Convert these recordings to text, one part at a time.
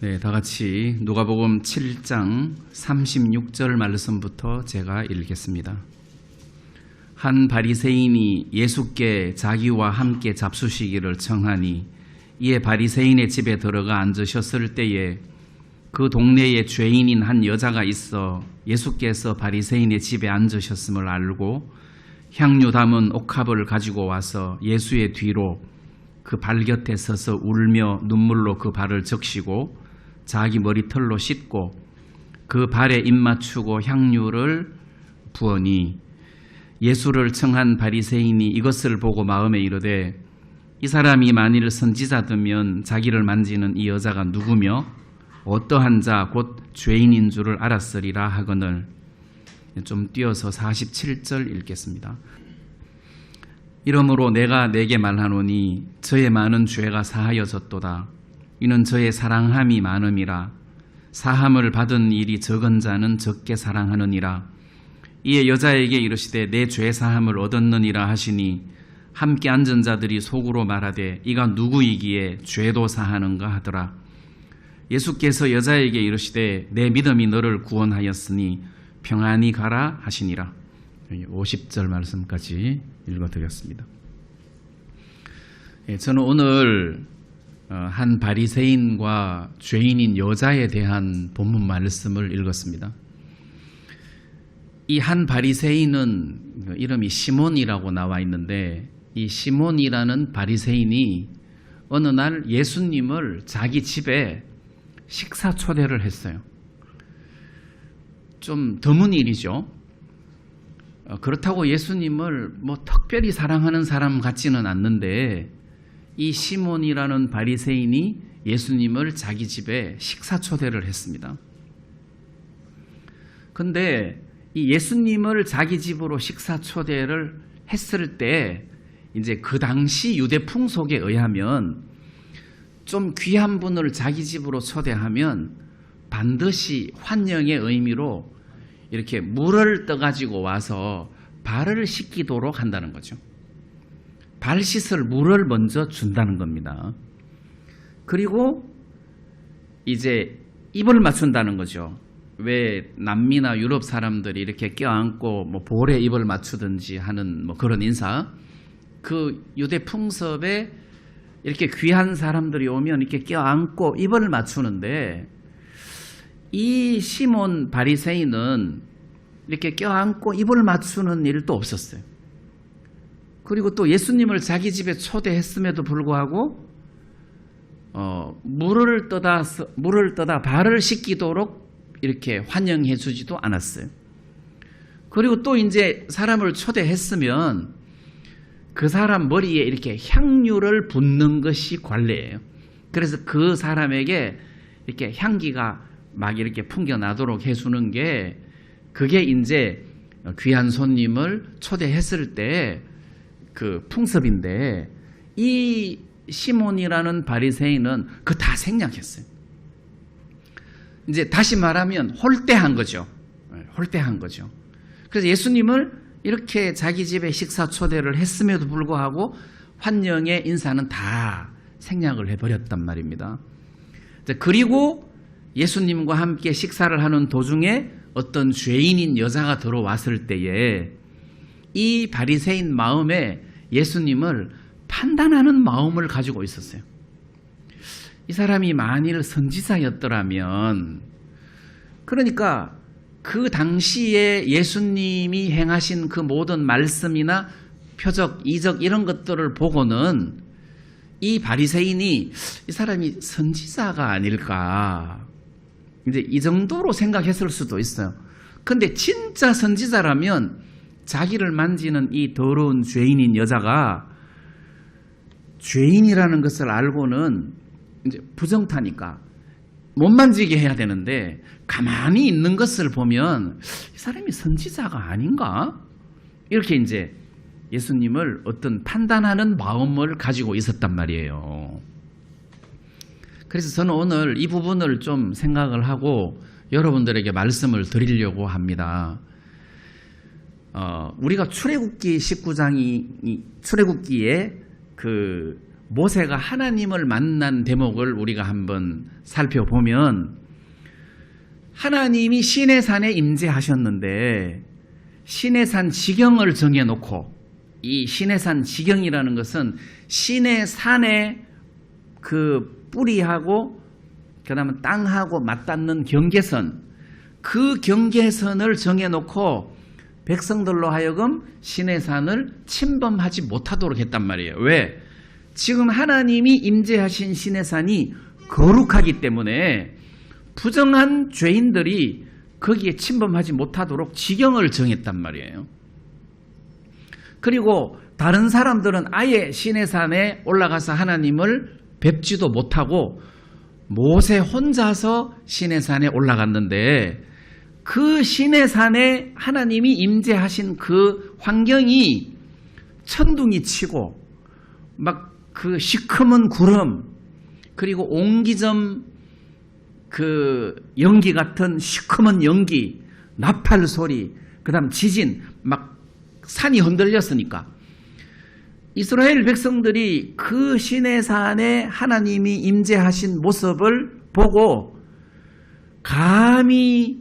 네, 다 같이 누가복음 7장 36절 말씀부터 제가 읽겠습니다. 한 바리새인이 예수께 자기와 함께 잡수시기를 청하니 이에 바리새인의 집에 들어가 앉으셨을 때에 그 동네에 죄인인 한 여자가 있어 예수께서 바리새인의 집에 앉으셨음을 알고 향유 담은 옥합을 가지고 와서 예수의 뒤로 그 발 곁에 서서 울며 눈물로 그 발을 적시고 자기 머리털로 씻고 그 발에 입 맞추고 향유를 부으니 예수를 청한 바리새인이 이것을 보고 마음에 이르되 이 사람이 만일 선지자되면 자기를 만지는 이 여자가 누구며 어떠한 자 곧 죄인인 줄을 알았으리라 하거늘. 좀 띄어서 47절 읽겠습니다. 이러므로 내가 내게 말하노니 저의 많은 죄가 사하여졌도다. 이는 저의 사랑함이 많음이라. 사함을 받은 일이 적은 자는 적게 사랑하느니라. 이에 여자에게 이르시되 내 죄 사함을 얻었느니라 하시니 함께 앉은 자들이 속으로 말하되 이가 누구이기에 죄도 사하는가 하더라. 예수께서 여자에게 이르시되 내 믿음이 너를 구원하였으니 평안히 가라 하시니라. 50절 말씀까지 읽어드렸습니다. 저는 오늘 한 바리새인과 죄인인 여자에 대한 본문 말씀을 읽었습니다. 이 한 바리새인은 이름이 시몬이라고 나와 있는데 이 시몬이라는 바리새인이 어느 날 예수님을 자기 집에 식사 초대를 했어요. 좀 드문 일이죠. 그렇다고 예수님을 특별히 사랑하는 사람 같지는 않는데 이 시몬이라는 바리새인이 예수님을 자기 집에 식사 초대를 했습니다. 근데 이 예수님을 자기 집으로 식사 초대를 했을 때 이제 그 당시 유대 풍속에 의하면 좀 귀한 분을 자기 집으로 초대하면 반드시 환영의 의미로 이렇게 물을 떠가지고 와서 발을 씻기도록 한다는 거죠. 발 씻을 물을 먼저 준다는 겁니다. 그리고 이제 입을 맞춘다는 거죠. 왜 남미나 유럽 사람들이 이렇게 껴안고 볼에 입을 맞추든지 하는 그런 인사, 그 유대 풍습에 이렇게 귀한 사람들이 오면 이렇게 껴안고 입을 맞추는데 이 시몬 바리새인은 이렇게 껴안고 입을 맞추는 일도 없었어요. 그리고 또 예수님을 자기 집에 초대했음에도 불구하고 물을 떠다 발을 씻기도록 이렇게 환영해 주지도 않았어요. 그리고 또 이제 사람을 초대했으면 그 사람 머리에 이렇게 향유를 붓는 것이 관례예요. 그래서 그 사람에게 이렇게 향기가 막 이렇게 풍겨나도록 해주는 게 그게 이제 귀한 손님을 초대했을 때 그 풍습인데 이 시몬이라는 바리새인은 그거 다 생략했어요. 이제 다시 말하면 홀대한 거죠. 홀대한 거죠. 그래서 예수님을 이렇게 자기 집에 식사 초대를 했음에도 불구하고 환영의 인사는 다 생략을 해버렸단 말입니다. 그리고 예수님과 함께 식사를 하는 도중에 어떤 죄인인 여자가 들어왔을 때에 이 바리새인 마음에 예수님을 판단하는 마음을 가지고 있었어요. 이 사람이 만일 선지자였더라면, 그러니까 그 당시에 예수님이 행하신 그 모든 말씀이나 표적, 이적 이런 것들을 보고는 이 바리새인이 이 사람이 선지자가 아닐까, 이제 이 정도로 생각했을 수도 있어요. 근데 진짜 선지자라면 자기를 만지는 이 더러운 죄인인 여자가 죄인이라는 것을 알고는 이제 부정타니까 못 만지게 해야 되는데 가만히 있는 것을 보면 이 사람이 선지자가 아닌가? 이렇게 이제 예수님을 어떤 판단하는 마음을 가지고 있었단 말이에요. 그래서 저는 오늘 이 부분을 좀 생각을 하고 여러분들에게 말씀을 드리려고 합니다. 우리가 출애굽기 19장이 출애굽기에 그 모세가 하나님을 만난 대목을 우리가 한번 살펴보면 하나님이 시내산에 임재하셨는데 시내산 지경을 정해놓고 이 시내산 지경이라는 것은 시내산의 그 뿌리하고 그다음에 땅하고 맞닿는 경계선 그 경계선을 정해놓고 백성들로 하여금 시내산을 침범하지 못하도록 했단 말이에요. 왜? 지금 하나님이 임재하신 시내산이 거룩하기 때문에 부정한 죄인들이 거기에 침범하지 못하도록 지경을 정했단 말이에요. 그리고 다른 사람들은 아예 시내산에 올라가서 하나님을 뵙지도 못하고 모세 혼자서 시내산에 올라갔는데 그 시내산에 하나님이 임재하신 그 환경이 천둥이 치고 막 그 시커먼 구름 그리고 옹기점 그 연기 같은 시커먼 연기, 나팔 소리, 그 다음 지진, 막 산이 흔들렸으니까 이스라엘 백성들이 그 시내산에 하나님이 임재하신 모습을 보고 감히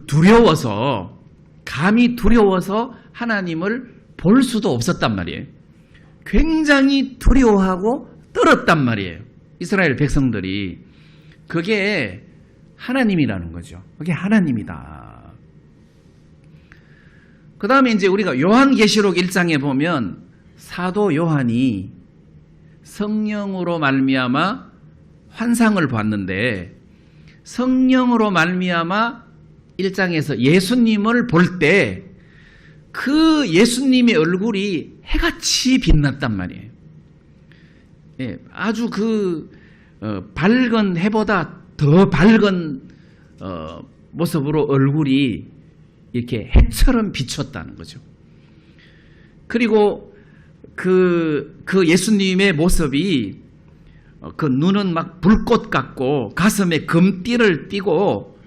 두려워서 하나님을 볼 수도 없었단 말이에요. 굉장히 두려워하고 떨었단 말이에요. 이스라엘 백성들이. 그게 하나님이라는 거죠. 그게 하나님이다. 그 다음에 이제 우리가 요한계시록 1장에 보면 사도 요한이 성령으로 말미암아 환상을 봤는데 성령으로 말미암아 1장에서 예수님을 볼 때 그 예수님의 얼굴이 해같이 빛났단 말이에요. 예, 아주 밝은 해보다 더 밝은 모습으로 얼굴이 이렇게 해처럼 비쳤다는 거죠. 그리고 그 예수님의 모습이 그 눈은 막 불꽃 같고 가슴에 금띠를 띠고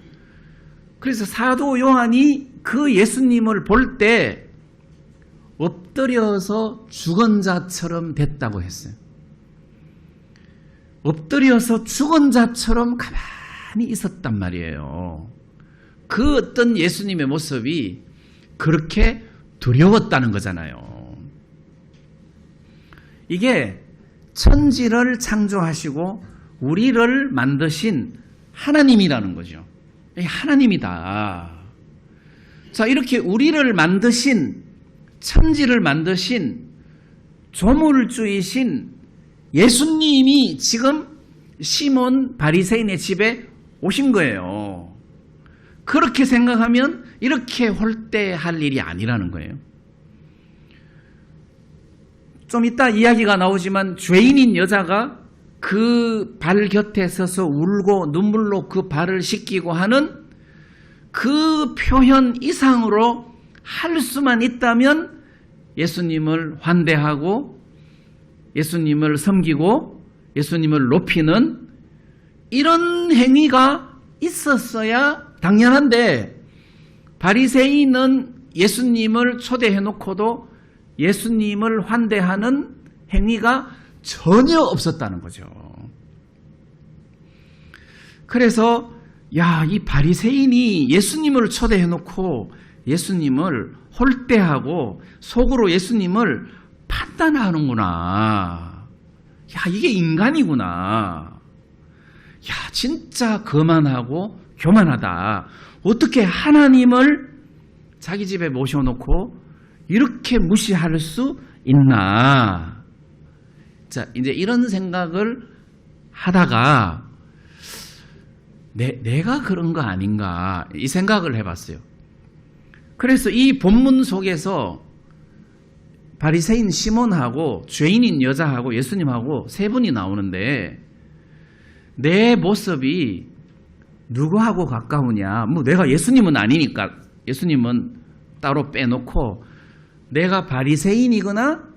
그래서 사도 요한이 그 예수님을 볼 때 엎드려서 죽은 자처럼 됐다고 했어요. 엎드려서 죽은 자처럼 가만히 있었단 말이에요. 그 어떤 예수님의 모습이 그렇게 두려웠다는 거잖아요. 이게 천지를 창조하시고 우리를 만드신 하나님이라는 거죠. 하나님이다. 자, 이렇게 우리를 만드신, 천지를 만드신 조물주이신 예수님이 지금 시몬 바리새인의 집에 오신 거예요. 그렇게 생각하면 이렇게 홀대할 일이 아니라는 거예요. 좀 이따 이야기가 나오지만 죄인인 여자가 그 발 곁에 서서 울고 눈물로 그 발을 씻기고 하는 그 표현 이상으로 할 수만 있다면 예수님을 환대하고 예수님을 섬기고 예수님을 높이는 이런 행위가 있었어야 당연한데 바리새인은 예수님을 초대해놓고도 예수님을 환대하는 행위가 전혀 없었다는 거죠. 그래서 이 바리새인이 예수님을 초대해놓고 예수님을 홀대하고 속으로 예수님을 판단하는구나. 이게 인간이구나. 진짜 거만하고 교만하다. 어떻게 하나님을 자기 집에 모셔놓고 이렇게 무시할 수 있나. 자, 이제 이런 생각을 하다가 내가 그런 거 아닌가 이 생각을 해봤어요. 그래서 이 본문 속에서 바리새인 시몬하고 죄인인 여자하고 예수님하고 세 분이 나오는데 내 모습이 누구하고 가까우냐? 내가 예수님은 아니니까 예수님은 따로 빼놓고 내가 바리새인이거나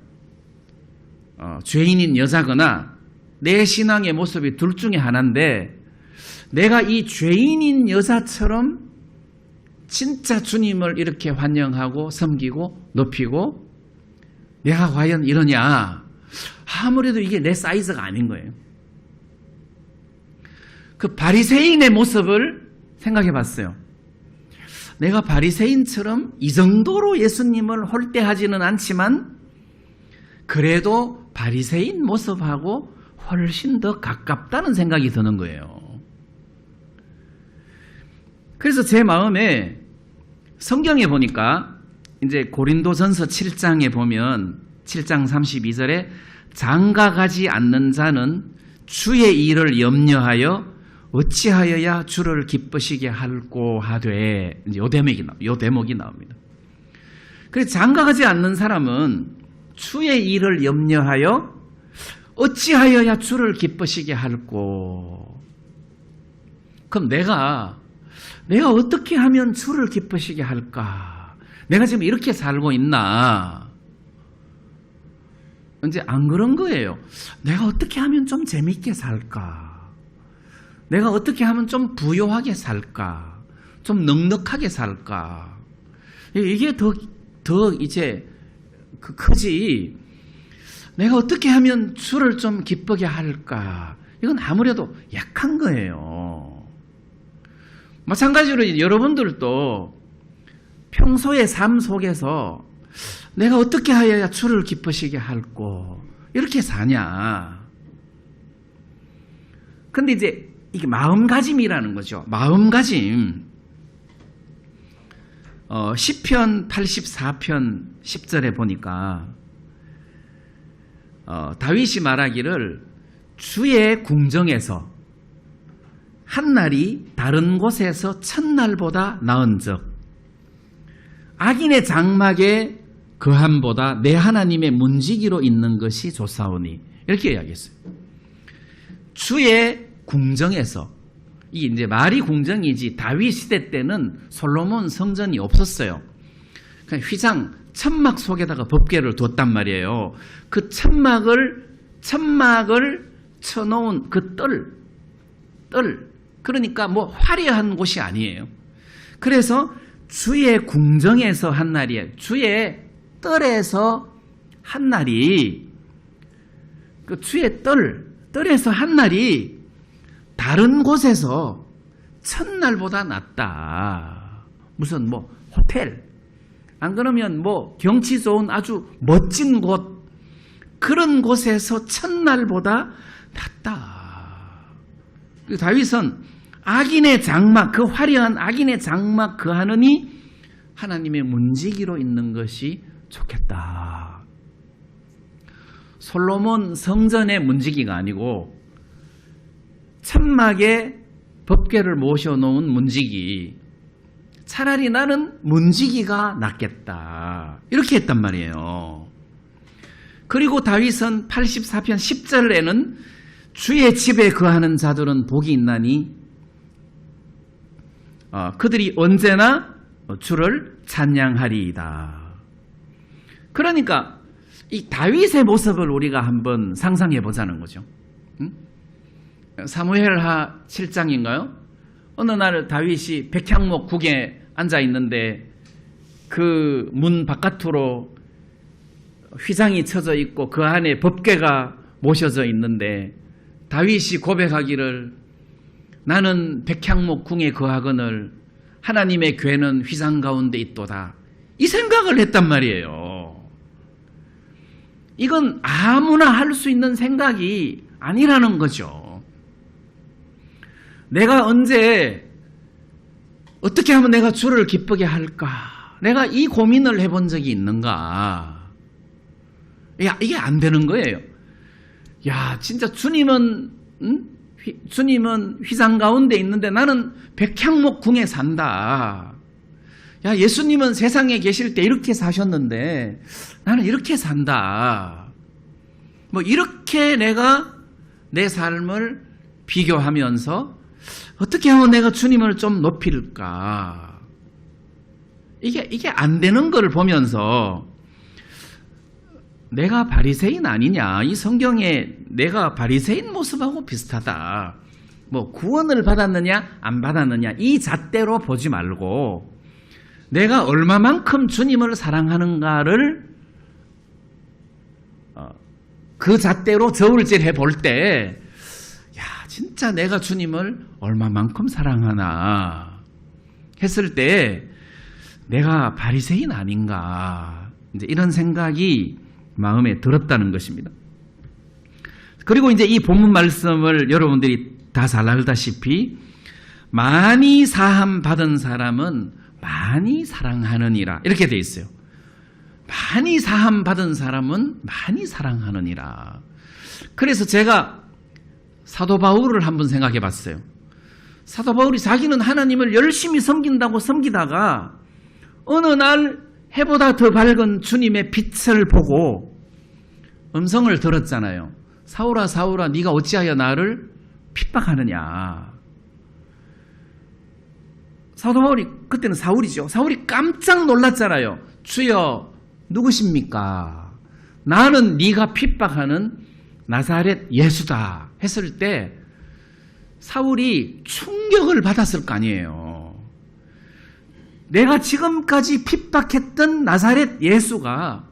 죄인인 여자거나 내 신앙의 모습이 둘 중에 하나인데 내가 이 죄인인 여자처럼 진짜 주님을 이렇게 환영하고 섬기고 높이고 내가 과연 이러냐? 아무래도 이게 내 사이즈가 아닌 거예요. 그 바리새인의 모습을 생각해 봤어요. 내가 바리새인처럼 이 정도로 예수님을 홀대하지는 않지만 그래도 바리새인 모습하고 훨씬 더 가깝다는 생각이 드는 거예요. 그래서 제 마음에 성경에 보니까 이제 고린도전서 7장에 보면 7장 32절에 장가가지 않는 자는 주의 일을 염려하여 어찌하여야 주를 기쁘시게 할꼬 하되, 이제 요 대목이 나옵니다. 그래서 장가가지 않는 사람은 주의 일을 염려하여 어찌하여야 주를 기쁘시게 할꼬. 그럼 내가 어떻게 하면 주를 기쁘시게 할까? 내가 지금 이렇게 살고 있나? 이제 안 그런 거예요. 내가 어떻게 하면 좀 재밌게 살까? 내가 어떻게 하면 좀 부요하게 살까? 좀 넉넉하게 살까? 이게 더 이제 크지. 내가 어떻게 하면 주를 좀 기쁘게 할까? 이건 아무래도 약한 거예요. 마찬가지로 여러분들도 평소의 삶 속에서 내가 어떻게 하여야 주를 기쁘시게 할꼬? 이렇게 사냐? 근데 이제 이게 마음가짐이라는 거죠. 마음가짐. 시편 84편 10절에 보니까 다윗이 말하기를 주의 궁정에서 한 날이 다른 곳에서 첫날보다 나은즉 악인의 장막에 거함보다 내 하나님의 문지기로 있는 것이 좋사오니, 이렇게 이야기했어요. 주의 궁정에서, 이게 이제 말이 궁정이지 다윗 시대 때는 솔로몬 성전이 없었어요. 그냥 휘장 천막 속에다가 법궤를 뒀단 말이에요. 그 천막을 쳐놓은 그 뜰, 그러니까 뭐 화려한 곳이 아니에요. 그래서 주의 궁정에서 한 날이에요. 주의 뜰에서 한 날이, 그 주의 뜰에서 한 날이 다른 곳에서 첫날보다 낫다. 무슨 뭐 호텔, 안 그러면 뭐 경치 좋은 아주 멋진 곳, 그런 곳에서 첫날보다 낫다. 다윗은 악인의 장막, 그 화려한 악인의 장막 거하느니 하나님의 문지기로 있는 것이 좋겠다. 솔로몬 성전의 문지기가 아니고 천막에 법궤를 모셔놓은 문지기, 차라리 나는 문지기가 낫겠다, 이렇게 했단 말이에요. 그리고 다윗은 84편 10절에는 주의 집에 거하는 자들은 복이 있나니 그들이 언제나 주를 찬양하리이다. 그러니까 이 다윗의 모습을 우리가 한번 상상해 보자는 거죠. 사무엘하 7장인가요? 어느 날 다윗이 백향목 국에 앉아 있는데 그 문 바깥으로 휘장이 쳐져 있고 그 안에 법궤가 모셔져 있는데 다윗이 고백하기를 나는 백향목 궁에 거하거늘 하나님의 궤는 휘장 가운데 있도다, 이 생각을 했단 말이에요. 이건 아무나 할 수 있는 생각이 아니라는 거죠. 내가 언제 어떻게 하면 내가 주를 기쁘게 할까? 내가 이 고민을 해본 적이 있는가? 이게 안 되는 거예요. 야, 진짜 주님은 휘장 가운데 있는데 나는 백향목 궁에 산다. 야, 예수님은 세상에 계실 때 이렇게 사셨는데 나는 이렇게 산다. 뭐 이렇게 내가 내 삶을 비교하면서 어떻게 하면 내가 주님을 좀 높일까? 이게 안 되는 걸 보면서 내가 바리새인 아니냐, 이 성경에 내가 바리새인 모습하고 비슷하다. 뭐 구원을 받았느냐 안 받았느냐 이 잣대로 보지 말고 내가 얼마만큼 주님을 사랑하는가를 그 잣대로 저울질해 볼 때, 야, 진짜 내가 주님을 얼마만큼 사랑하나 했을 때 내가 바리새인 아닌가, 이제 이런 생각이 마음에 들었다는 것입니다. 그리고 이제 이 본문 말씀을 여러분들이 다 잘 알다시피 많이 사함 받은 사람은 많이 사랑하느니라 이렇게 돼 있어요. 많이 사함 받은 사람은 많이 사랑하느니라. 그래서 제가 사도 바울을 한번 생각해 봤어요. 사도 바울이 자기는 하나님을 열심히 섬긴다고 섬기다가 어느 날 해보다 더 밝은 주님의 빛을 보고 음성을 들었잖아요. 사울아 사울아 네가 어찌하여 나를 핍박하느냐. 사도 바울이 그때는 사울이죠. 사울이 깜짝 놀랐잖아요. 주여 누구십니까? 나는 네가 핍박하는 나사렛 예수다 했을 때 사울이 충격을 받았을 거 아니에요. 내가 지금까지 핍박했던 나사렛 예수가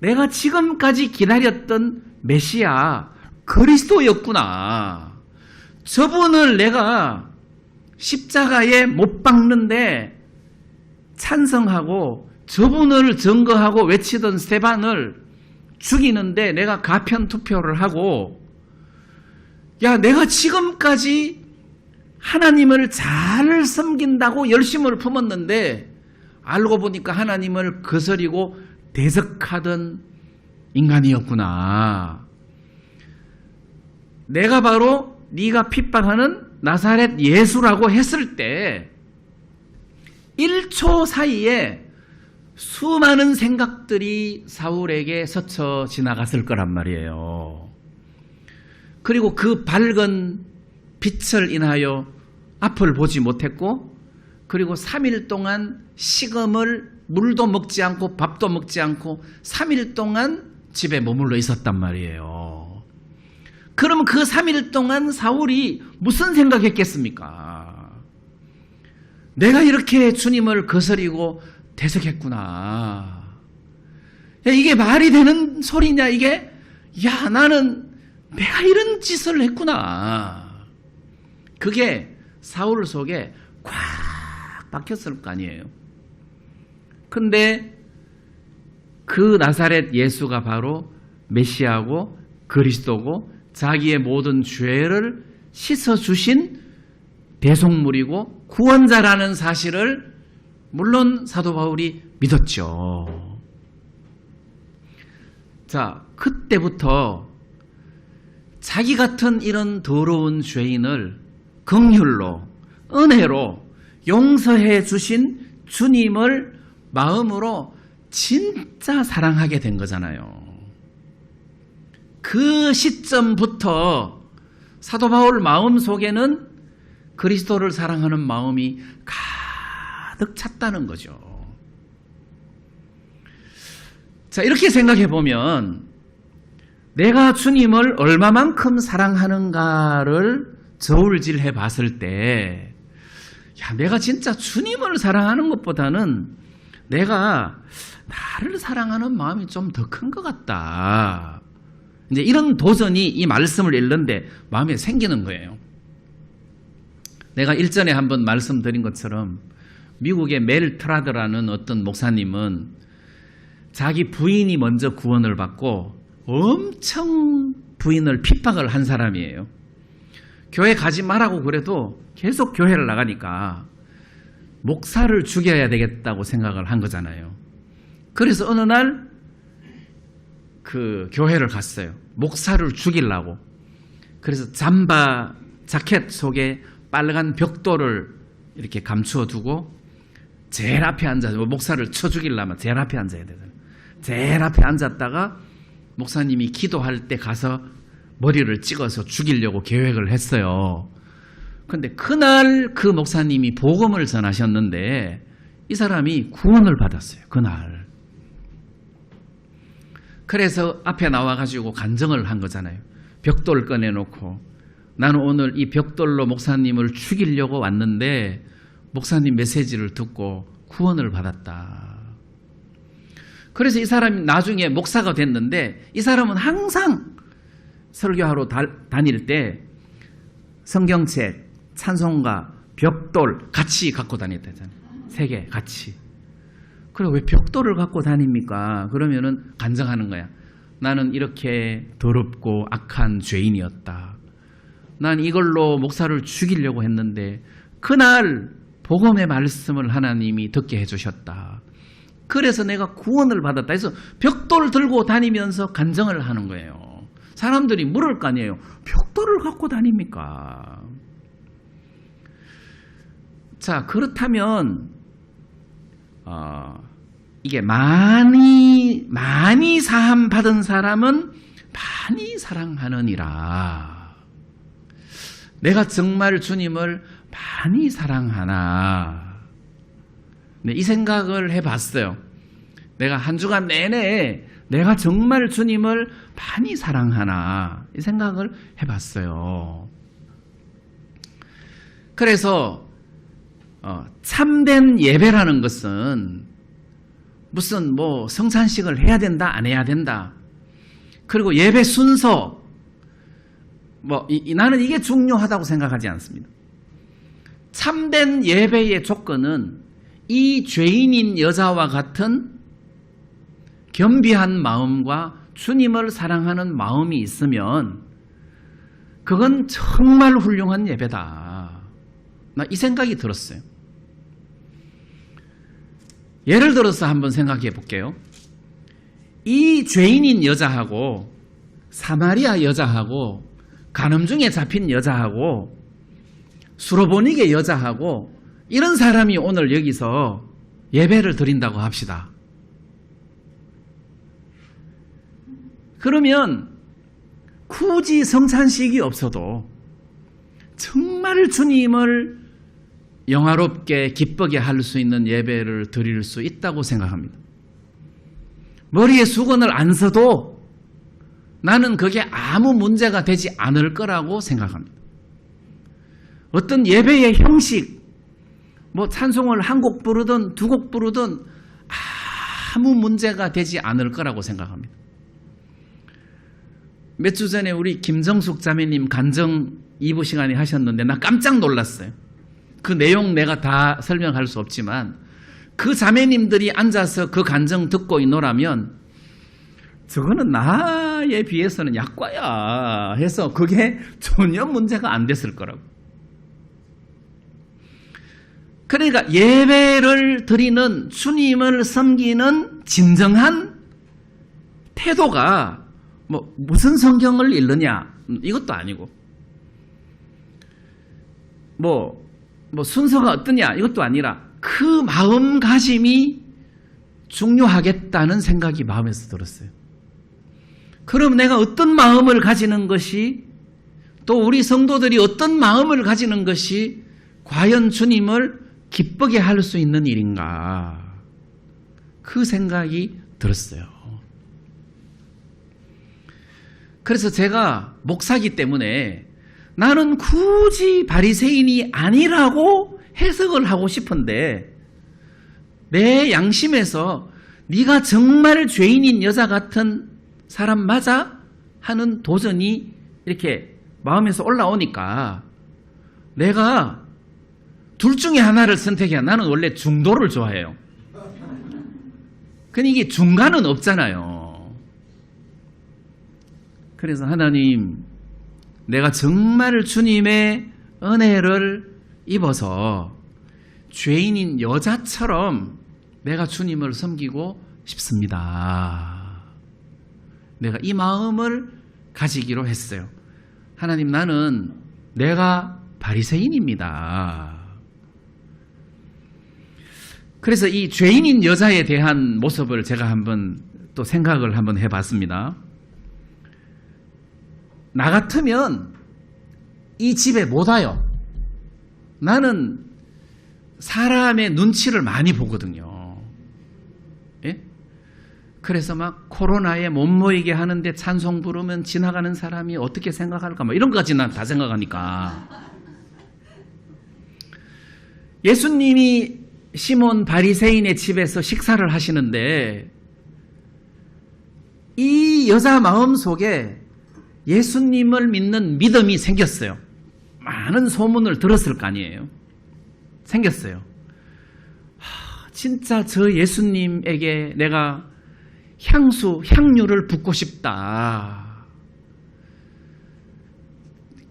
내가 지금까지 기다렸던 메시아 그리스도였구나. 저분을 내가 십자가에 못 박는데 찬성하고 저분을 증거하고 외치던 스데반을 죽이는데 내가 가편 투표를 하고, 야, 내가 지금까지 하나님을 잘 섬긴다고 열심을 품었는데 알고 보니까 하나님을 거스리고 대적하던 인간이었구나. 내가 바로 네가 핍박하는 나사렛 예수라고 했을 때 1초 사이에 수많은 생각들이 사울에게 스쳐 지나갔을 거란 말이에요. 그리고 그 밝은 빛을 인하여 앞을 보지 못했고, 그리고 3일 동안 식음을 물도 먹지 않고 밥도 먹지 않고 3일 동안 집에 머물러 있었단 말이에요. 그럼 그 3일 동안 사울이 무슨 생각했겠습니까? 내가 이렇게 주님을 거스리고 대적했구나. 야, 이게 말이 되는 소리냐 이게? 야, 나는 내가 이런 짓을 했구나. 그게 사울 속에 꽉 박혔을 거 아니에요. 근데 그 나사렛 예수가 바로 메시아고 그리스도고 자기의 모든 죄를 씻어주신 대속물이고 구원자라는 사실을 물론 사도 바울이 믿었죠. 자, 그때부터 자기 같은 이런 더러운 죄인을 긍휼로, 은혜로 용서해 주신 주님을 마음으로 진짜 사랑하게 된 거잖아요. 그 시점부터 사도 바울 마음 속에는 그리스도를 사랑하는 마음이 가득 찼다는 거죠. 자, 이렇게 생각해 보면 내가 주님을 얼마만큼 사랑하는가를 저울질해 봤을 때, 야, 내가 진짜 주님을 사랑하는 것보다는 내가 나를 사랑하는 마음이 좀 더 큰 것 같다. 이제 이런 도전이 이 말씀을 읽는데 마음에 생기는 거예요. 내가 일전에 한번 말씀드린 것처럼 미국의 멜 트라드라는 어떤 목사님은 자기 부인이 먼저 구원을 받고 엄청 부인을 핍박을 한 사람이에요. 교회 가지 말라고 그래도 계속 교회를 나가니까 목사를 죽여야 되겠다고 생각을 한 거잖아요. 그래서 어느 날 그 교회를 갔어요. 목사를 죽이려고. 그래서 잠바 자켓 속에 빨간 벽돌을 이렇게 감추어 두고 제일 앞에 앉아서 목사를 쳐 죽이려면 제일 앞에 앉아야 되잖아요. 제일 앞에 앉았다가 목사님이 기도할 때 가서 머리를 찍어서 죽이려고 계획을 했어요. 그런데 그날 그 목사님이 복음을 전하셨는데 이 사람이 구원을 받았어요. 그날. 그래서 앞에 나와가지고 간증을 한 거잖아요. 벽돌 꺼내놓고 나는 오늘 이 벽돌로 목사님을 죽이려고 왔는데 목사님 메시지를 듣고 구원을 받았다. 그래서 이 사람이 나중에 목사가 됐는데 이 사람은 항상 설교하러 다닐 때 성경책, 찬송가, 벽돌 같이 갖고 다녔다잖아요. 3개 같이. 그래 왜 벽돌을 갖고 다닙니까? 그러면은 간증하는 거야. 나는 이렇게 더럽고 악한 죄인이었다. 난 이걸로 목사를 죽이려고 했는데 그날 복음의 말씀을 하나님이 듣게 해주셨다. 그래서 내가 구원을 받았다. 그래서 벽돌 들고 다니면서 간증을 하는 거예요. 사람들이 물을 거 아니에요. 벽돌을 갖고 다닙니까? 자, 그렇다면 이게 많이 사함 받은 사람은 많이 사랑하느니라. 내가 정말 주님을 많이 사랑하나. 네, 이 생각을 해봤어요. 내가 한 주간 내내 내가 정말 주님을 많이 사랑하나 이 생각을 해봤어요. 그래서 참된 예배라는 것은 무슨 뭐 성찬식을 해야 된다 안 해야 된다. 그리고 예배 순서 나는 이게 중요하다고 생각하지 않습니다. 참된 예배의 조건은 이 죄인인 여자와 같은 겸비한 마음과 주님을 사랑하는 마음이 있으면 그건 정말 훌륭한 예배다. 나 이 생각이 들었어요. 예를 들어서 한번 생각해 볼게요. 이 죄인인 여자하고 사마리아 여자하고 간음중에 잡힌 여자하고 수로보니게 여자하고 이런 사람이 오늘 여기서 예배를 드린다고 합시다. 그러면 굳이 성찬식이 없어도 정말 주님을 영화롭게 기쁘게 할 수 있는 예배를 드릴 수 있다고 생각합니다. 머리에 수건을 안 써도 나는 그게 아무 문제가 되지 않을 거라고 생각합니다. 어떤 예배의 형식, 찬송을 한 곡 부르든 2곡 부르든 아무 문제가 되지 않을 거라고 생각합니다. 몇 주 전에 우리 김정숙 자매님 간증 2부 시간에 하셨는데 나 깜짝 놀랐어요. 그 내용 내가 다 설명할 수 없지만 그 자매님들이 앉아서 그 간증 듣고 있노라면 저거는 나에 비해서는 약과야 해서 그게 전혀 문제가 안 됐을 거라고. 그러니까 예배를 드리는 주님을 섬기는 진정한 태도가 무슨 성경을 읽느냐 이것도 아니고 순서가 어떠냐 이것도 아니라 그 마음가짐이 중요하겠다는 생각이 마음에서 들었어요. 그럼 내가 어떤 마음을 가지는 것이 또 우리 성도들이 어떤 마음을 가지는 것이 과연 주님을 기쁘게 할 수 있는 일인가 그 생각이 들었어요. 그래서 제가 목사기 때문에 나는 굳이 바리새인이 아니라고 해석을 하고 싶은데 내 양심에서 네가 정말 죄인인 여자 같은 사람 맞아? 하는 도전이 이렇게 마음에서 올라오니까 내가 둘 중에 하나를 선택해야. 나는 원래 중도를 좋아해요. 근데 이게 중간은 없잖아요. 그래서 하나님, 내가 정말 주님의 은혜를 입어서 죄인인 여자처럼 내가 주님을 섬기고 싶습니다. 내가 이 마음을 가지기로 했어요. 하나님, 나는 내가 바리새인입니다. 그래서 이 죄인인 여자에 대한 모습을 제가 한번 또 생각을 한번 해봤습니다. 나 같으면 이 집에 못 와요. 나는 사람의 눈치를 많이 보거든요. 예? 그래서 막 코로나에 못 모이게 하는데 찬송 부르면 지나가는 사람이 어떻게 생각할까 이런 것까지 난 다 생각하니까. 예수님이 시몬 바리새인의 집에서 식사를 하시는데 이 여자 마음속에 예수님을 믿는 믿음이 생겼어요. 많은 소문을 들었을 거 아니에요. 생겼어요. 진짜 저 예수님에게 내가 향유를 붓고 싶다.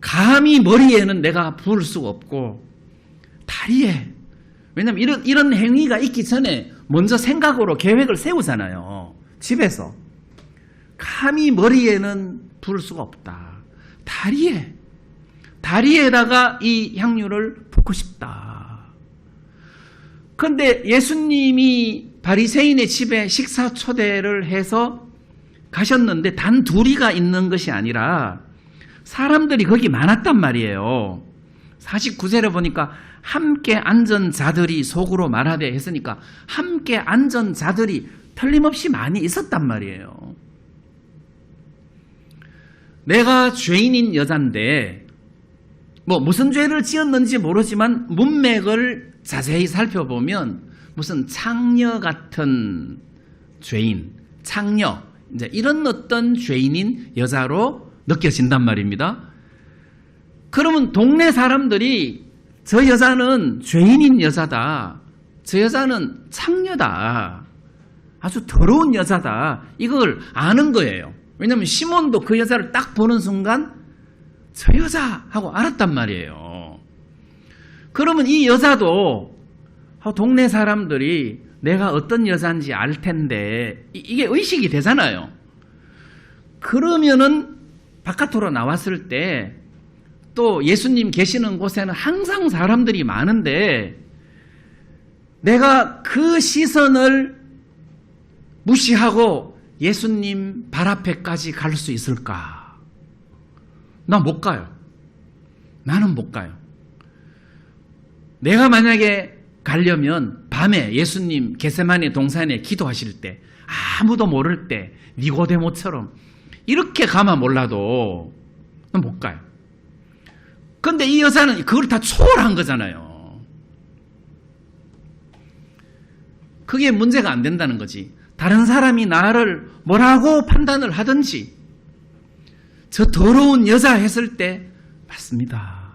감히 머리에는 내가 부을 수가 없고 다리에, 왜냐하면 이런 행위가 있기 전에 먼저 생각으로 계획을 세우잖아요. 집에서. 감히 머리에는 부을 수가 없다. 다리에다가 이 향유를 붓고 싶다. 그런데 예수님이 바리새인의 집에 식사 초대를 해서 가셨는데 단 둘이가 있는 것이 아니라 사람들이 거기 많았단 말이에요. 49절에 보니까 함께 앉은 자들이 속으로 말하되 했으니까 함께 앉은 자들이 틀림없이 많이 있었단 말이에요. 내가 죄인인 여잔데 무슨 죄를 지었는지 모르지만 문맥을 자세히 살펴보면 무슨 창녀 같은 죄인, 창녀, 이제 이런 어떤 죄인인 여자로 느껴진단 말입니다. 그러면 동네 사람들이 저 여자는 죄인인 여자다, 저 여자는 창녀다, 아주 더러운 여자다, 이걸 아는 거예요. 왜냐하면 시몬도 그 여자를 딱 보는 순간 저 여자 하고 알았단 말이에요. 그러면 이 여자도 동네 사람들이 내가 어떤 여자인지 알 텐데 이게 의식이 되잖아요. 그러면은 바깥으로 나왔을 때 또 예수님 계시는 곳에는 항상 사람들이 많은데 내가 그 시선을 무시하고 예수님 발 앞에까지 갈 수 있을까? 나 못 가요. 나는 못 가요. 내가 만약에 가려면 밤에 예수님 겟세마네 동산에 기도하실 때 아무도 모를 때 니고데모처럼 이렇게 가면 몰라도 못 가요. 그런데 이 여자는 그걸 다 초월한 거잖아요. 그게 문제가 안 된다는 거지. 다른 사람이 나를 뭐라고 판단을 하든지 저 더러운 여자 했을 때 맞습니다.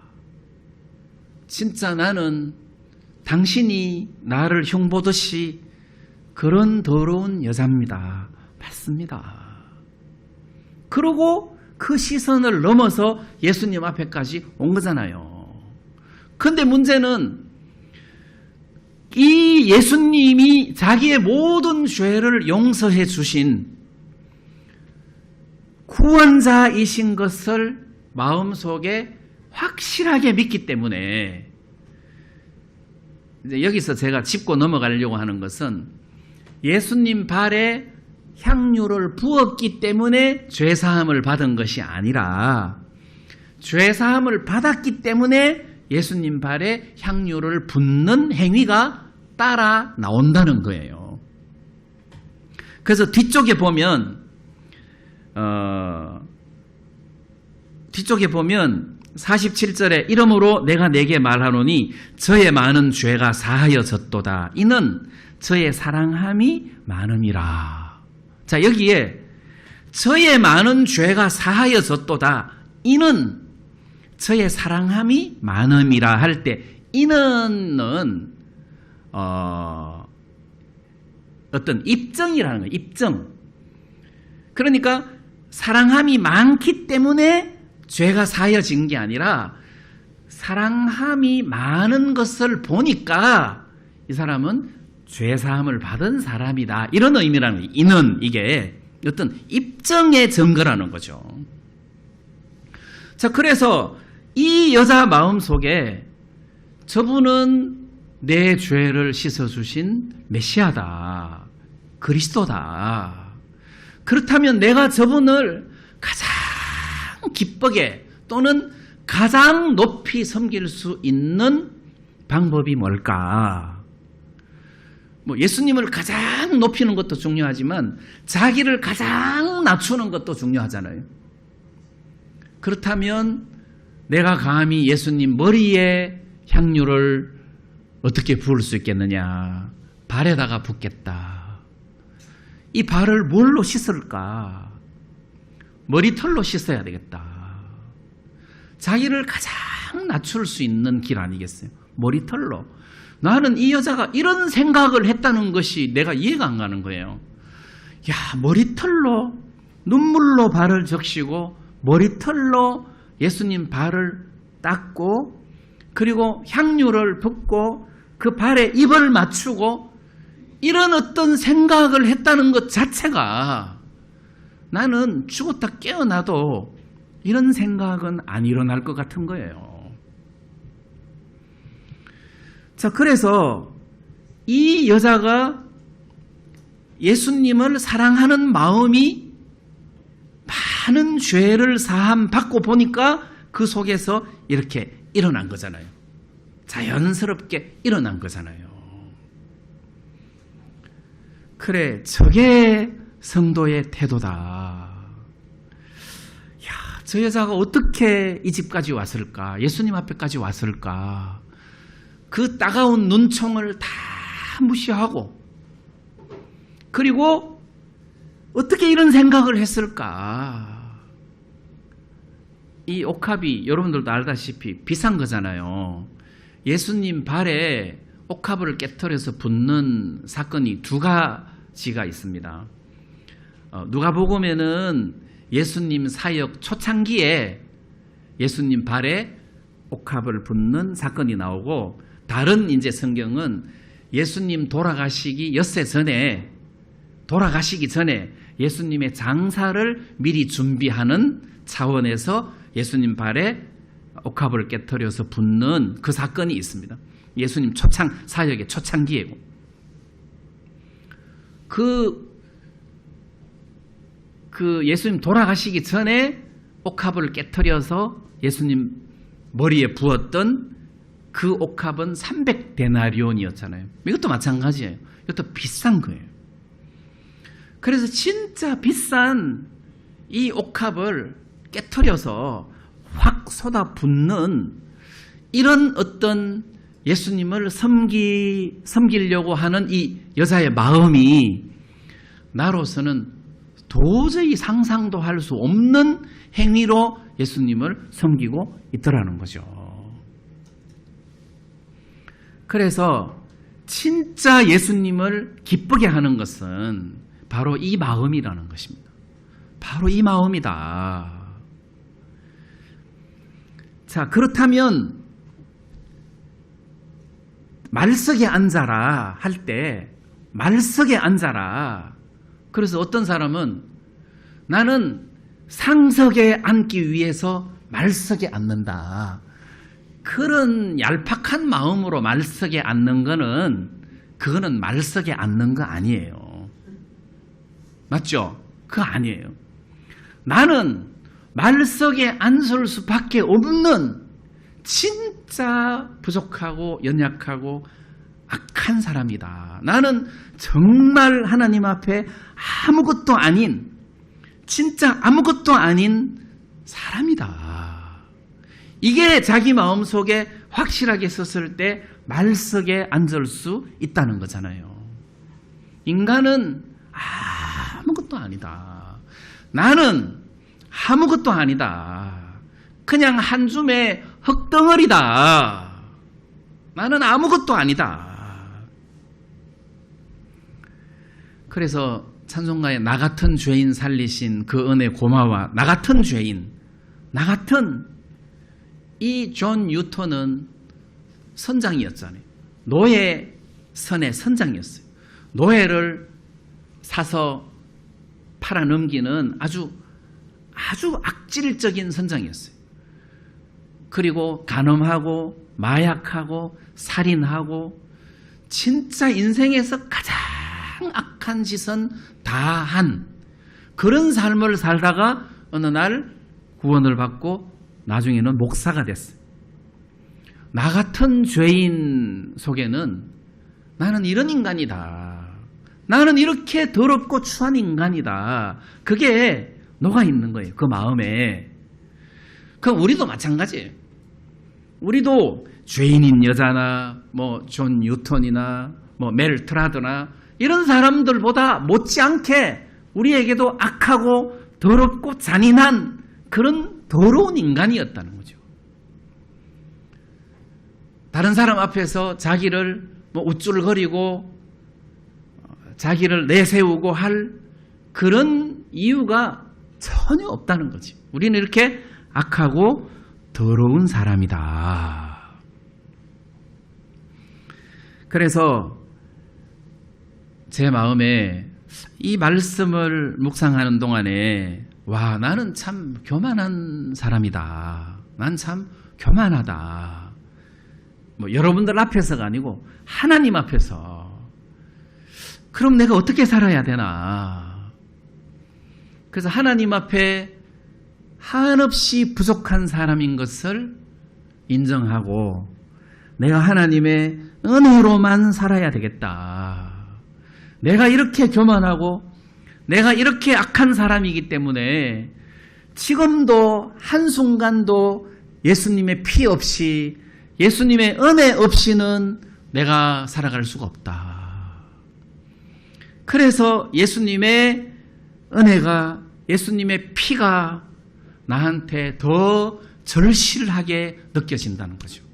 진짜 나는 당신이 나를 흉보듯이 그런 더러운 여자입니다. 맞습니다. 그러고 그 시선을 넘어서 예수님 앞에까지 온 거잖아요. 그런데 문제는 이 예수님이 자기의 모든 죄를 용서해 주신 구원자이신 것을 마음속에 확실하게 믿기 때문에 이제 여기서 제가 짚고 넘어가려고 하는 것은 예수님 발에 향유를 부었기 때문에 죄사함을 받은 것이 아니라 죄사함을 받았기 때문에 예수님 발에 향유를 붓는 행위가 따라 나온다는 거예요. 그래서 뒤쪽에 보면 47절에 이러므로 내가 네게 말하노니 저의 많은 죄가 사하여졌도다. 이는 저의 사랑함이 많음이라. 자, 여기에 저의 많은 죄가 사하여졌도다. 이는 저의 사랑함이 많음이라 할 때 이는은 어떤 입증이라는 거예요. 입증. 그러니까 사랑함이 많기 때문에 죄가 사하여진 게 아니라 사랑함이 많은 것을 보니까 이 사람은 죄사함을 받은 사람이다. 이런 의미라는 거예요. 이는 이게 어떤 입증의 증거라는 거죠. 자, 그래서 이 여자 마음속에 저분은 내 죄를 씻어주신 메시아다. 그리스도다. 그렇다면 내가 저분을 가장 기쁘게 또는 가장 높이 섬길 수 있는 방법이 뭘까? 예수님을 가장 높이는 것도 중요하지만 자기를 가장 낮추는 것도 중요하잖아요. 그렇다면 내가 감히 예수님 머리에 향유를 어떻게 부을 수 있겠느냐? 발에다가 붓겠다. 이 발을 뭘로 씻을까? 머리털로 씻어야 되겠다. 자기를 가장 낮출 수 있는 길 아니겠어요? 머리털로. 나는 이 여자가 이런 생각을 했다는 것이 내가 이해가 안 가는 거예요. 야, 머리털로, 눈물로 발을 적시고 머리털로 예수님 발을 닦고 그리고 향유를 붓고 그 발에 입을 맞추고 이런 어떤 생각을 했다는 것 자체가 나는 죽었다 깨어나도 이런 생각은 안 일어날 것 같은 거예요. 자, 그래서 이 여자가 예수님을 사랑하는 마음이 많은 죄를 사함 받고 보니까 그 속에서 이렇게 일어난 거잖아요. 자연스럽게 일어난 거잖아요. 그래, 저게 성도의 태도다. 야, 저 여자가 어떻게 이 집까지 왔을까? 예수님 앞에까지 왔을까? 그 따가운 눈총을 다 무시하고 그리고 어떻게 이런 생각을 했을까? 이 옥합이 여러분들도 알다시피 비싼 거잖아요. 예수님 발에 옥합을 깨트려서 붓는 사건이 두 가지가 있습니다. 누가복음에는 예수님 사역 초창기에 예수님 발에 옥합을 붓는 사건이 나오고 다른 이제 성경은 예수님 돌아가시기 전에 예수님의 장사를 미리 준비하는 차원에서 예수님 발에 옥합을 깨트려서 붓는 그 사건이 있습니다. 예수님 사역의 초창기이고 그 예수님 돌아가시기 전에 옥합을 깨트려서 예수님 머리에 부었던 그 옥합은 300데나리온이었잖아요. 이것도 마찬가지예요. 이것도 비싼 거예요. 그래서 진짜 비싼 이 옥합을 깨트려서 확 쏟아붓는 이런 어떤 예수님을 섬기려고 하는 이 여자의 마음이 나로서는 도저히 상상도 할 수 없는 행위로 예수님을 섬기고 있더라는 거죠. 그래서 진짜 예수님을 기쁘게 하는 것은 바로 이 마음이라는 것입니다. 바로 이 마음이다. 자, 그렇다면 말석에 앉아라 할 때 말석에 앉아라. 그래서 어떤 사람은 나는 상석에 앉기 위해서 말석에 앉는다. 그런 얄팍한 마음으로 말석에 앉는 거는 그거는 말석에 앉는 거 아니에요. 맞죠? 그거 아니에요. 나는 말석에 앉을 수밖에 없는 진짜 부족하고 연약하고 악한 사람이다. 나는 정말 하나님 앞에 아무것도 아닌 진짜 아무것도 아닌 사람이다. 이게 자기 마음속에 확실하게 섰을 때 말석에 앉을 수 있다는 거잖아요. 인간은 아무것도 아니다. 나는 아무것도 아니다. 그냥 한 줌의 흙덩어리다. 나는 아무것도 아니다. 그래서 찬송가에 나 같은 죄인 살리신 그 은혜 고마워. 나 같은 죄인. 나 같은 이 존 뉴턴은 선장이었잖아요. 노예선의 선장이었어요. 노예를 사서 팔아넘기는 아주 악질적인 선장이었어요. 그리고 간음하고 마약하고 살인하고 진짜 인생에서 가장 악한 짓은 다 한 그런 삶을 살다가 어느 날 구원을 받고 나중에는 목사가 됐어요. 나 같은 죄인 속에는 나는 이런 인간이다. 나는 이렇게 더럽고 추한 인간이다. 그게 녹아 있는 거예요. 그 마음에. 그럼 우리도 마찬가지예요. 우리도 죄인인 여자나 뭐 존 뉴턴이나 뭐 멜 트라드나 이런 사람들보다 못지않게 우리에게도 악하고 더럽고 잔인한 그런 더러운 인간이었다는 거죠. 다른 사람 앞에서 자기를 우쭐거리고 자기를 내세우고 할 그런 이유가 전혀 없다는 거지. 우리는 이렇게 악하고 더러운 사람이다. 그래서 제 마음에 이 말씀을 묵상하는 동안에 와, 나는 참 교만한 사람이다. 난 참 교만하다. 여러분들 앞에서가 아니고 하나님 앞에서. 그럼 내가 어떻게 살아야 되나? 그래서 하나님 앞에 한없이 부족한 사람인 것을 인정하고 내가 하나님의 은혜로만 살아야 되겠다. 내가 이렇게 교만하고 내가 이렇게 악한 사람이기 때문에 지금도 한순간도 예수님의 피 없이 예수님의 은혜 없이는 내가 살아갈 수가 없다. 그래서 예수님의 은혜가 예수님의 피가 나한테 더 절실하게 느껴진다는 거죠.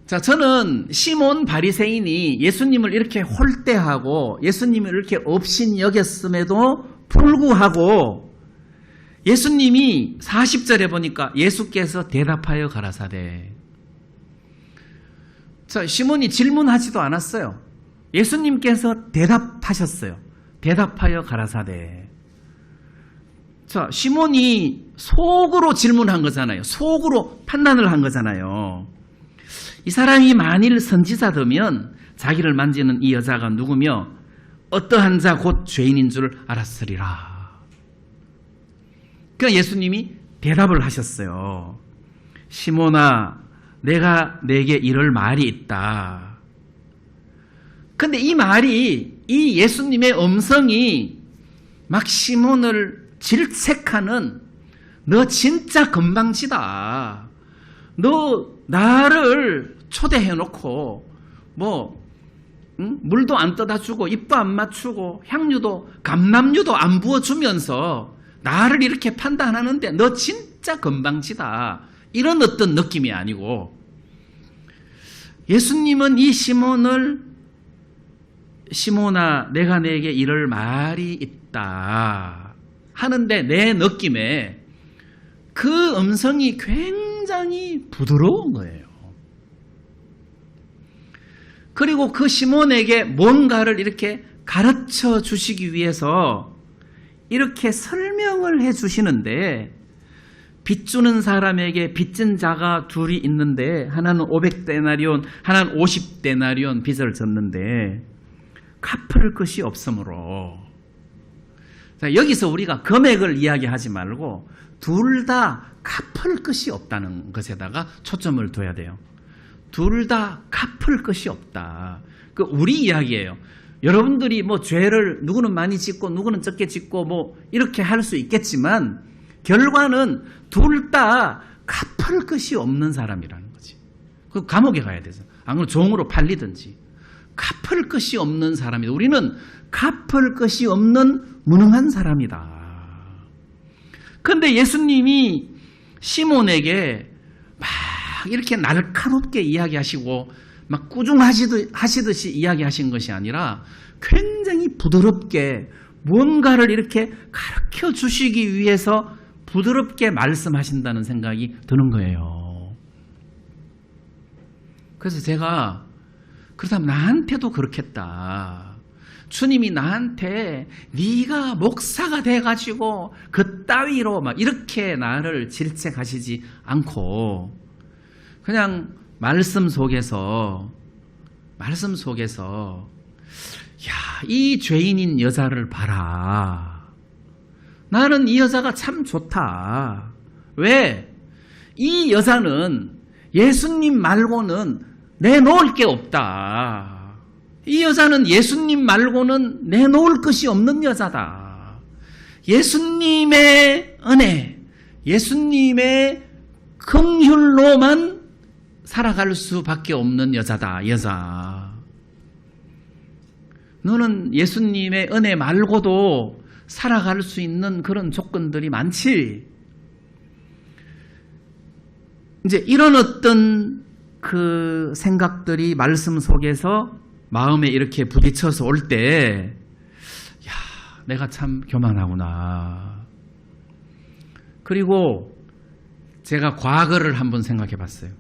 자, 저는 시몬 바리새인이 예수님을 이렇게 홀대하고 예수님을 이렇게 업신 여겼음에도 불구하고 예수님이 40절에 보니까 예수께서 대답하여 가라사대. 자, 시몬이 질문하지도 않았어요. 예수님께서 대답하셨어요. 대답하여 가라사대. 자, 시몬이 속으로 질문한 거잖아요. 속으로 판단을 한 거잖아요. 이 사람이 만일 선지자더면 자기를 만지는 이 여자가 누구며 어떠한 자 곧 죄인인 줄 알았으리라. 그러니까 예수님이 대답을 하셨어요. 시몬아, 내가 내게 이럴 말이 있다. 근데 이 말이, 이 예수님의 음성이 막 시몬을 질책하는, 너 진짜 건방지다. 너 나를 초대해놓고 물도 안 떠다 주고 입도 안 맞추고 향유도 감람유도 안 부어주면서 나를 이렇게 판단하는데 너 진짜 건방지다. 이런 어떤 느낌이 아니고 예수님은 이 시몬을 시몬아 내가 내게 이럴 말이 있다 하는데 내 느낌에 그 음성이 굉장히 부드러운 거예요. 그리고 그 시몬에게 뭔가를 이렇게 가르쳐 주시기 위해서 이렇게 설명을 해 주시는데 빚주는 사람에게 빚진 자가 둘이 있는데 하나는 500데나리온 하나는 50데나리온 빚을 졌는데 갚을 것이 없으므로 자, 여기서 우리가 금액을 이야기하지 말고 둘 다 갚을 것이 없다는 것에다가 초점을 둬야 돼요. 둘 다 갚을 것이 없다. 그 우리 이야기예요. 여러분들이 죄를 누구는 많이 짓고 누구는 적게 짓고 이렇게 할 수 있겠지만 결과는 둘 다 갚을 것이 없는 사람이라는 거지. 그 감옥에 가야 되죠. 안 그러면 종으로 팔리든지. 갚을 것이 없는 사람이다. 우리는 갚을 것이 없는 무능한 사람이다. 그런데 예수님이 시몬에게 막 이렇게 날카롭게 이야기하시고 막 꾸중하시듯이 이야기하신 것이 아니라 굉장히 부드럽게 뭔가를 이렇게 가르쳐 주시기 위해서 부드럽게 말씀하신다는 생각이 드는 거예요. 그래서 제가 그렇다면 나한테도 그렇겠다. 주님이 나한테 네가 목사가 돼가지고 그따위로 막 이렇게 나를 질책하시지 않고 그냥 말씀 속에서 야, 이 죄인인 여자를 봐라. 나는 이 여자가 참 좋다. 왜? 이 여자는 예수님 말고는 내놓을 게 없다. 이 여자는 예수님 말고는 내놓을 것이 없는 여자다. 예수님의 은혜, 예수님의 긍휼로만 살아갈 수밖에 없는 여자다. 여자. 너는 예수님의 은혜 말고도 살아갈 수 있는 그런 조건들이 많지. 이제 이런 어떤 그 생각들이 말씀 속에서 마음에 이렇게 부딪혀서 올 때, 야, 내가 참 교만하구나. 그리고 제가 과거를 한번 생각해 봤어요.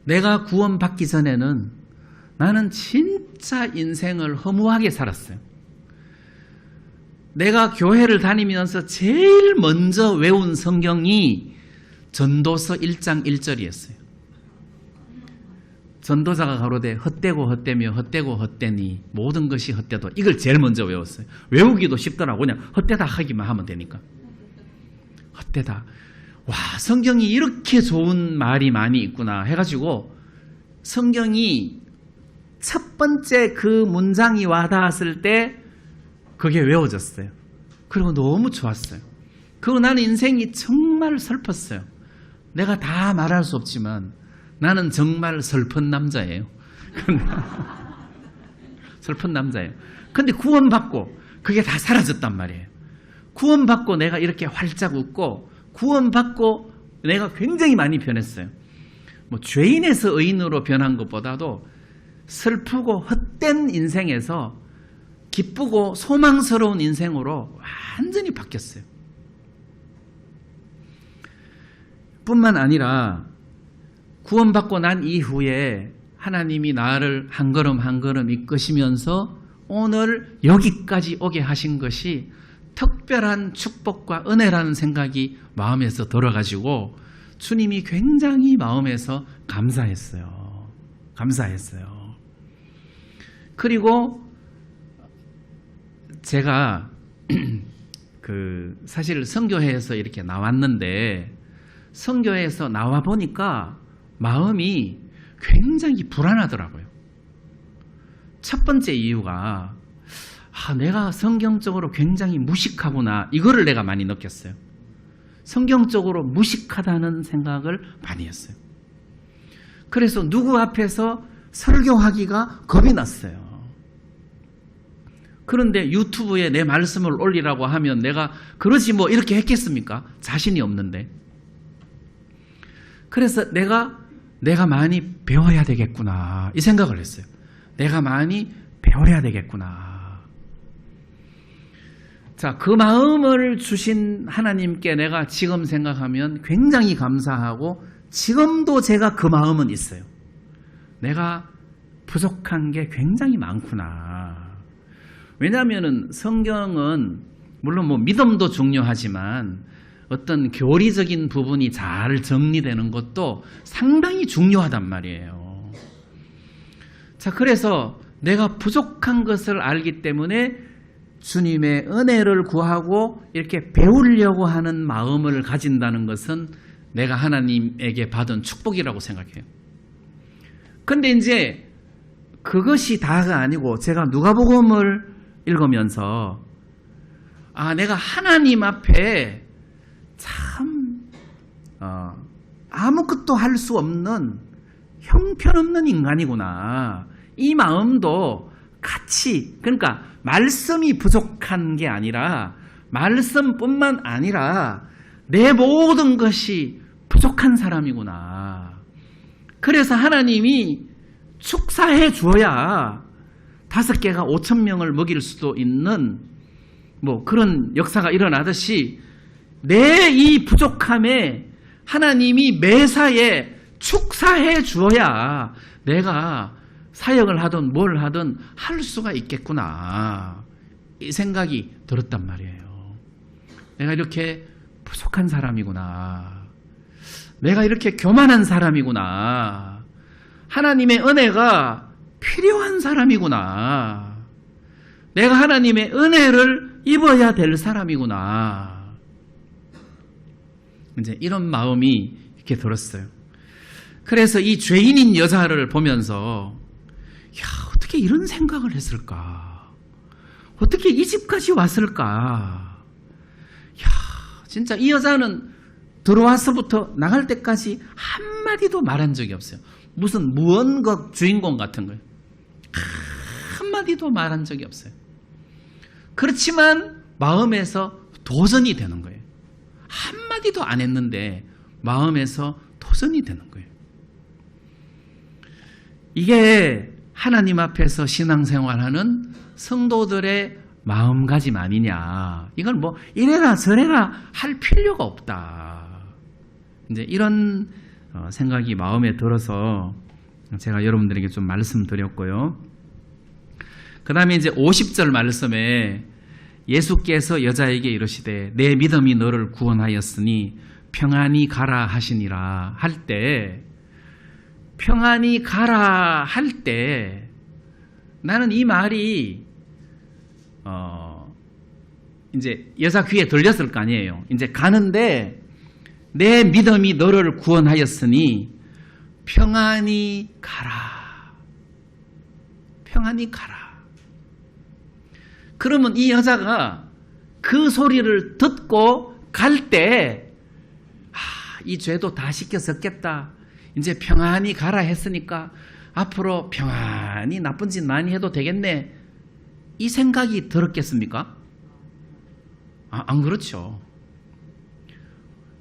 내가 구원받기 전에는 나는 진짜 인생을 허무하게 살았어요. 내가 교회를 다니면서 제일 먼저 외운 성경이 전도서 1장 1절이었어요. 전도자가 가로되 헛되고 헛되며 헛되고 헛되니 모든 것이 헛되도, 이걸 제일 먼저 외웠어요. 외우기도 쉽더라고. 그냥 헛되다 하기만 하면 되니까. 헛되다. 와, 성경이 이렇게 좋은 말이 많이 있구나 해가지고 성경이 첫 번째 그 문장이 와닿았을 때 그게 외워졌어요. 그리고 너무 좋았어요. 그리고 나는 인생이 정말 슬펐어요. 내가 다 말할 수 없지만 나는 정말 슬픈 남자예요. 슬픈 남자예요. 근데 구원받고 그게 다 사라졌단 말이에요. 구원받고 내가 이렇게 활짝 웃고, 구원받고 내가 굉장히 많이 변했어요. 뭐 죄인에서 의인으로 변한 것보다도 슬프고 헛된 인생에서 기쁘고 소망스러운 인생으로 완전히 바뀌었어요. 뿐만 아니라 구원받고 난 이후에 하나님이 나를 한 걸음 한 걸음 이끄시면서 오늘 여기까지 오게 하신 것이 특별한 축복과 은혜라는 생각이 마음에서 들어가지고 주님이 굉장히 마음에서 감사했어요. 감사했어요. 그리고 제가 사실 선교회에서 이렇게 나왔는데, 선교회에서 나와 보니까 마음이 굉장히 불안하더라고요. 첫 번째 이유가 내가 성경적으로 굉장히 무식하구나, 이거를 내가 많이 느꼈어요. 성경적으로 무식하다는 생각을 많이 했어요. 그래서 누구 앞에서 설교하기가 겁이 났어요. 그런데 유튜브에 내 말씀을 올리라고 하면 내가 그러지 뭐 이렇게 했겠습니까? 자신이 없는데. 그래서 내가 많이 배워야 되겠구나, 이 생각을 했어요. 내가 많이 배워야 되겠구나. 자, 그 마음을 주신 하나님께 내가 지금 생각하면 굉장히 감사하고, 지금도 제가 그 마음은 있어요. 내가 부족한 게 굉장히 많구나. 왜냐하면 성경은 물론 뭐 믿음도 중요하지만 어떤 교리적인 부분이 잘 정리되는 것도 상당히 중요하단 말이에요. 자, 그래서 내가 부족한 것을 알기 때문에 주님의 은혜를 구하고 이렇게 배우려고 하는 마음을 가진다는 것은 내가 하나님에게 받은 축복이라고 생각해요. 근데 이제 그것이 다가 아니고, 제가 누가복음을 읽으면서 내가 하나님 앞에 참 아무것도 할 수 없는 형편없는 인간이구나, 이 마음도 같이, 그러니까 말씀이 부족한 게 아니라, 말씀뿐만 아니라 내 모든 것이 부족한 사람이구나. 그래서 하나님이 축사해 주어야 5개가 5,000명을 먹일 수도 있는 뭐 그런 역사가 일어나듯이, 내 이 부족함에 하나님이 매사에 축사해 주어야 내가 사역을 하든 뭘 하든 할 수가 있겠구나, 이 생각이 들었단 말이에요. 내가 이렇게 부족한 사람이구나, 내가 이렇게 교만한 사람이구나, 하나님의 은혜가 필요한 사람이구나, 내가 하나님의 은혜를 입어야 될 사람이구나, 이제 이런 마음이 이렇게 들었어요. 그래서 이 죄인인 여자를 보면서 어떻게 이런 생각을 했을까, 어떻게 이 집까지 왔을까. 진짜 이 여자는 들어와서부터 나갈 때까지 한마디도 말한 적이 없어요. 무슨 무언가 주인공 같은 거예요. 한마디도 말한 적이 없어요. 그렇지만 마음에서 도전이 되는 거예요. 한마디도 안 했는데 마음에서 도전이 되는 거예요. 이게 하나님 앞에서 신앙생활하는 성도들의 마음가짐 아니냐. 이건 뭐 이래라 저래라 할 필요가 없다. 이제 이런 생각이 마음에 들어서 제가 여러분들에게 좀 말씀드렸고요. 그 다음에 이제 50절 말씀에 예수께서 여자에게 이르시되 내 믿음이 너를 구원하였으니 평안히 가라 하시니라 할 때, 평안히 가라 할 때 나는 이 말이 이제 여자 귀에 들렸을 거 아니에요. 이제 가는데 내 믿음이 너를 구원하였으니 평안히 가라. 평안히 가라. 그러면 이 여자가 그 소리를 듣고 갈 때, 이 죄도 다 씻겨졌겠다. 이제 평안히 가라 했으니까 앞으로 평안히 나쁜 짓 많이 해도 되겠네. 이 생각이 들었겠습니까? 안 그렇죠.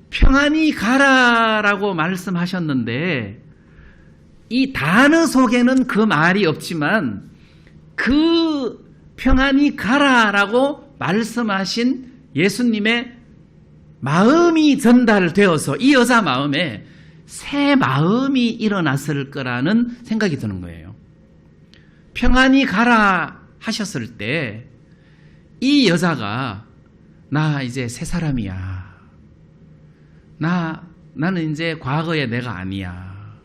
평안히 가라라고 말씀하셨는데 이 단어 속에는 그 말이 없지만 그 평안히 가라라고 말씀하신 예수님의 마음이 전달되어서 이 여자 마음에 새 마음이 일어났을 거라는 생각이 드는 거예요. 평안히 가라 하셨을 때 이 여자가 나 이제 새 사람이야. 나는 이제 과거의 내가 아니야.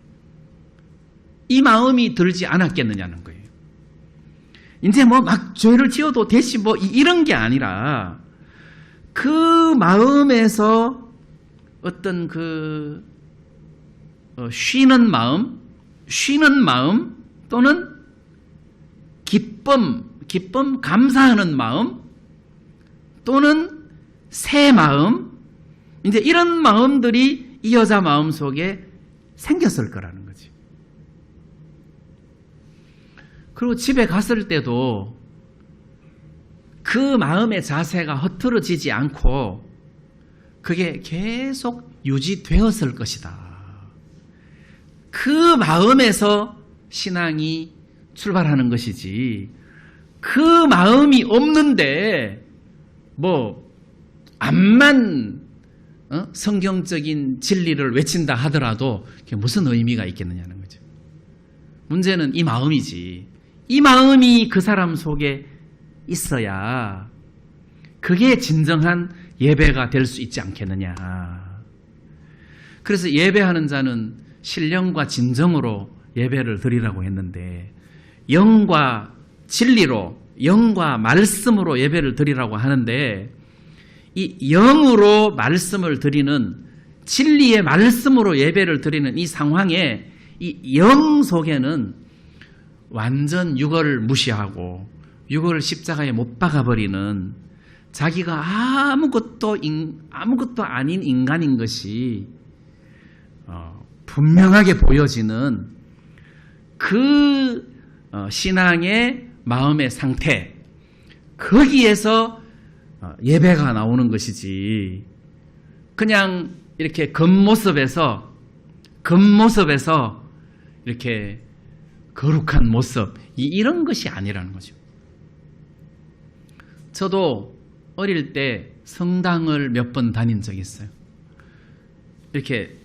이 마음이 들지 않았겠느냐는 거예요. 이제 뭐 막 죄를 지어도 되시 뭐 이런 게 아니라 그 마음에서 어떤 그 쉬는 마음 또는 기쁨, 감사하는 마음 또는 새 마음, 이제 이런 마음들이 이 여자 마음 속에 생겼을 거라는 거지. 그리고 집에 갔을 때도 그 마음의 자세가 흐트러지지 않고 그게 계속 유지되었을 것이다. 그 마음에서 신앙이 출발하는 것이지, 그 마음이 없는데 뭐 암만 성경적인 진리를 외친다 하더라도 그게 무슨 의미가 있겠느냐는 거죠. 문제는 이 마음이지. 이 마음이 그 사람 속에 있어야 그게 진정한 예배가 될 수 있지 않겠느냐. 그래서 예배하는 자는 신령과 진정으로 예배를 드리라고 했는데, 영과 진리로, 영과 말씀으로 예배를 드리라고 하는데, 이 영으로 말씀을 드리는, 진리의 말씀으로 예배를 드리는 이 상황에 이 영 속에는 완전 육을 무시하고 육을 십자가에 못 박아버리는 자기가 아무것도 아닌 인간인 것이 분명하게 보여지는 그 신앙의 마음의 상태, 거기에서 예배가 나오는 것이지, 그냥 이렇게 겉모습에서 이렇게 거룩한 모습, 이런 것이 아니라는 거죠. 저도 어릴 때 성당을 몇 번 다닌 적이 있어요. 이렇게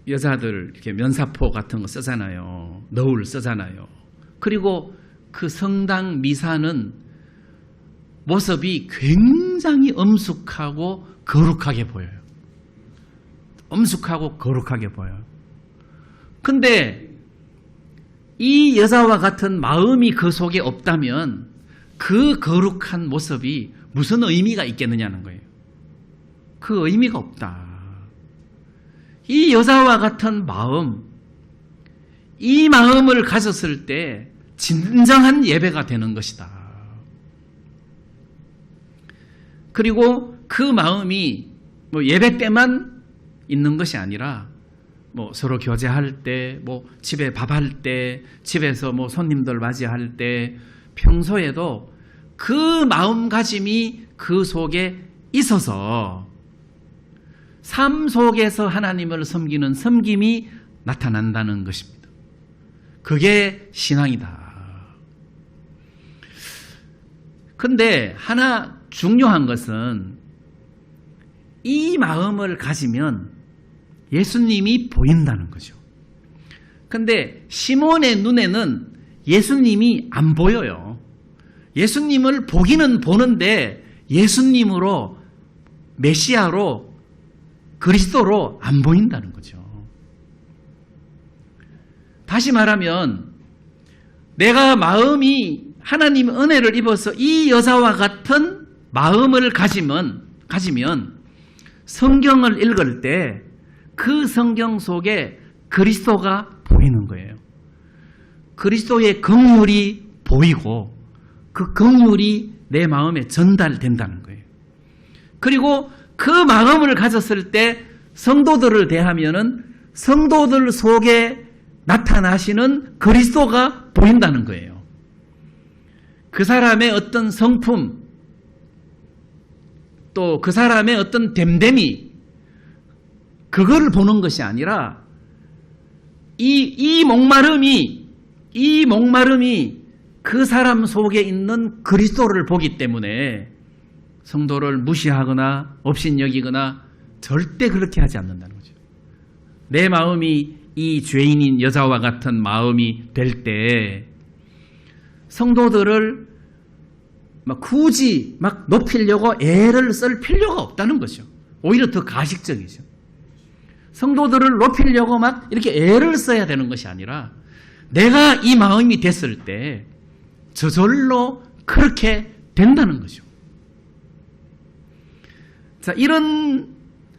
여자들 이렇게 면사포 같은 거 쓰잖아요. 너울 쓰잖아요. 그리고 그 성당 미사는 모습이 굉장히 엄숙하고 거룩하게 보여요. 엄숙하고 거룩하게 보여요. 근데 이 여자와 같은 마음이 그 속에 없다면 그 거룩한 모습이 무슨 의미가 있겠느냐는 거예요. 그 의미가 없다. 이 여자와 같은 마음, 이 마음을 가졌을 때 진정한 예배가 되는 것이다. 그리고 그 마음이 뭐 예배 때만 있는 것이 아니라 뭐 서로 교제할 때, 뭐 집에 밥할 때, 집에서 뭐 손님들 맞이할 때, 평소에도 그 마음가짐이 그 속에 있어서 삶 속에서 하나님을 섬기는 섬김이 나타난다는 것입니다. 그게 신앙이다. 근데 하나 중요한 것은 이 마음을 가지면 예수님이 보인다는 거죠. 근데 시몬의 눈에는 예수님이 안 보여요. 예수님을 보기는 보는데 예수님으로, 메시아로, 그리스도로 안 보인다는 거죠. 다시 말하면 내가 마음이 하나님의 은혜를 입어서 이 여자와 같은 마음을 가지면 성경을 읽을 때 그 성경 속에 그리스도가 보이는 거예요. 그리스도의 긍휼이 보이고 그 긍휼이 내 마음에 전달된다는 거예요. 그리고 그 마음을 가졌을 때 성도들을 대하면은 성도들 속에 나타나시는 그리스도가 보인다는 거예요. 그 사람의 어떤 성품, 또 그 사람의 어떤 됨됨이, 그거를 보는 것이 아니라 이 목마름이 그 사람 속에 있는 그리스도를 보기 때문에 성도를 무시하거나 업신여기거나 절대 그렇게 하지 않는다는 거죠. 내 마음이 이 죄인인 여자와 같은 마음이 될 때 성도들을 굳이 높이려고 애를 쓸 필요가 없다는 거죠. 오히려 더 가식적이죠. 성도들을 높이려고 이렇게 애를 써야 되는 것이 아니라 내가 이 마음이 됐을 때 저절로 그렇게 된다는 거죠. 자, 이런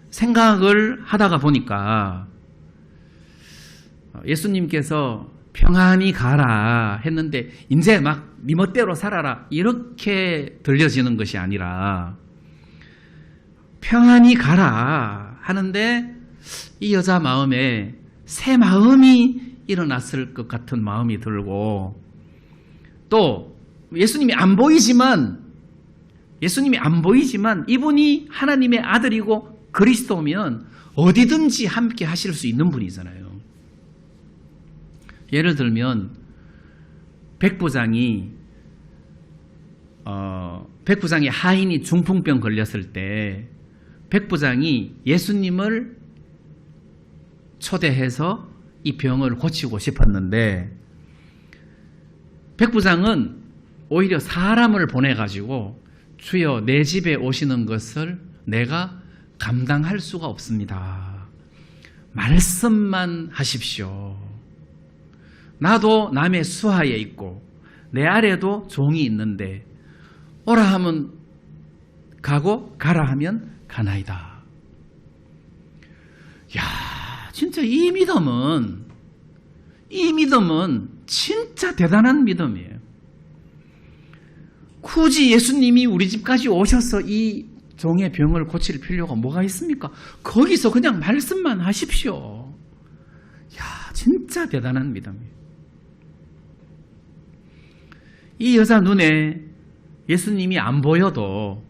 생각을 하다가 보니까 예수님께서 평안히 가라 했는데 이제 네 멋대로 살아라 이렇게 들려지는 것이 아니라 평안히 가라 하는데 이 여자 마음에 새 마음이 일어났을 것 같은 마음이 들고, 또 예수님이 안 보이지만 이분이 하나님의 아들이고 그리스도면 어디든지 함께 하실 수 있는 분이잖아요. 예를 들면 백부장이 하인이 중풍병 걸렸을 때 백부장이 예수님을 초대해서 이 병을 고치고 싶었는데 백부장은 오히려 사람을 보내가지고 주여 내 집에 오시는 것을 내가 감당할 수가 없습니다. 말씀만 하십시오. 나도 남의 수하에 있고 내 아래도 종이 있는데 오라 하면 가고 가라 하면 가나이다. 야, 진짜 이 믿음은 진짜 대단한 믿음이에요. 굳이 예수님이 우리 집까지 오셔서 이 종의 병을 고칠 필요가 뭐가 있습니까? 거기서 그냥 말씀만 하십시오. 야, 진짜 대단한 믿음이에요. 이 여자 눈에 예수님이 안 보여도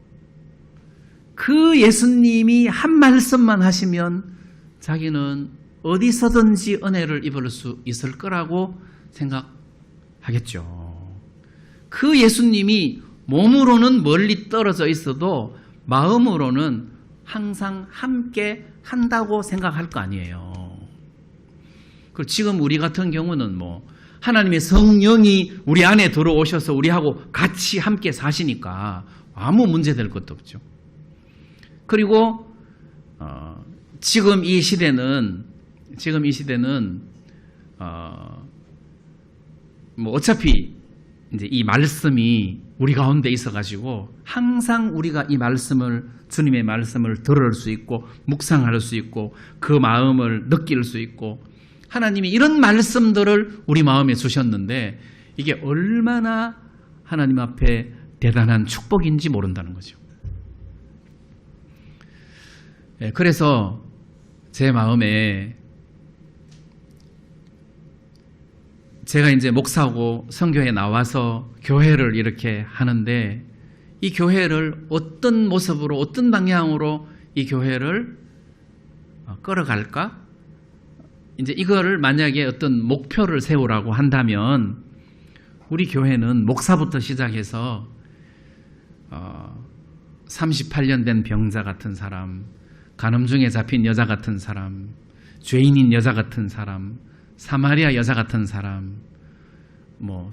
그 예수님이 한 말씀만 하시면 자기는 어디서든지 은혜를 입을 수 있을 거라고 생각하겠죠. 그 예수님이 몸으로는 멀리 떨어져 있어도 마음으로는 항상 함께 한다고 생각할 거 아니에요. 그리고 지금 우리 같은 경우는 하나님의 성령이 우리 안에 들어오셔서 우리하고 같이 함께 사시니까 아무 문제될 것도 없죠. 그리고 지금 이 시대는 어차피 이제 이 말씀이 우리 가운데 있어가지고 항상 우리가 이 말씀을, 주님의 말씀을 들을 수 있고 묵상할 수 있고 그 마음을 느낄 수 있고, 하나님이 이런 말씀들을 우리 마음에 주셨는데 이게 얼마나 하나님 앞에 대단한 축복인지 모른다는 거죠. 그래서 제 마음에 제가 이제 목사고 선교에 나와서 교회를 이렇게 하는데 이 교회를 어떤 모습으로 어떤 방향으로 이 교회를 끌어갈까? 이제 이거를 만약에 어떤 목표를 세우라고 한다면 우리 교회는 목사부터 시작해서 38년 된 병자 같은 사람, 간음중에 잡힌 여자 같은 사람, 죄인인 여자 같은 사람, 사마리아 여자 같은 사람, 뭐